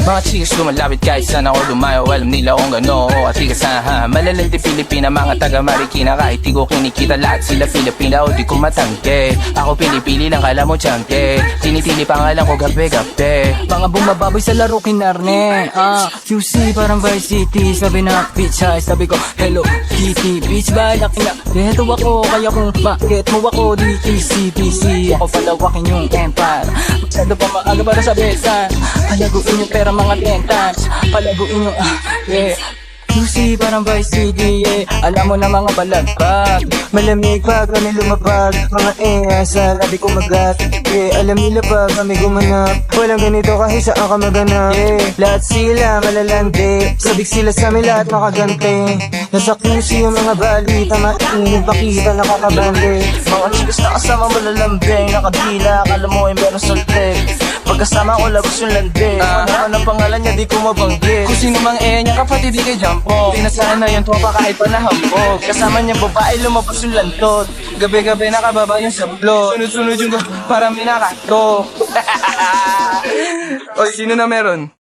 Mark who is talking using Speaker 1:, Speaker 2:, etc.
Speaker 1: Mga chicks lumalapit kahit saan ako lumayo. Alam nila kung gano ako katigasahan. Malalandi Pilipina, mga taga Marikina. Kahit di ko kinikita, lahat sila Filipina. O di ko matangke, ako pinipili lang, kala mo tiyangke. Tinitili pangalan ko gabi-gabi.
Speaker 2: Mga bumababoy sa laro kinarne. QC parang Vice City. Sabi na bitch hi, sabi ko hello Kitty. Bitch balak na deto ako, kaya kung bakit mo ako di easy-peasy. Ako palawakin yung empire. Masyado pa maaga para sa besan. Palaguin yung pera mga tentans. Palaguin yung yeah. QC parang Vice City, yeah. Alam mo na mga balagbag. Malamig pag kami lumapag. Mga sa labi ko magat, yeah. Alam nila pag kami gumanap. Walang ganito kahit saan ka maganap, yeah. Lahat sila malalandi. Sabik sila sa amin lahat makagante. Nasa QC yung mga balita. Mainig pakita nakakabande.
Speaker 3: Mga niggas na kasama malalambing. Nakadila, akala mo ay meron saltek. Pagkasama ko labos yung landi. Ano ang pangalan niya di ko mabanggit.
Speaker 1: Kung sino mang niya kapatid di kay Jumpo. Tinasahan na yung tropa kahit pa nahambog.
Speaker 3: Kasama niya babae lumabas yung lantot.
Speaker 1: Gabi-gabi nakababa yung sablo. Sunod-sunod yung para minakato. Oy, sino na meron?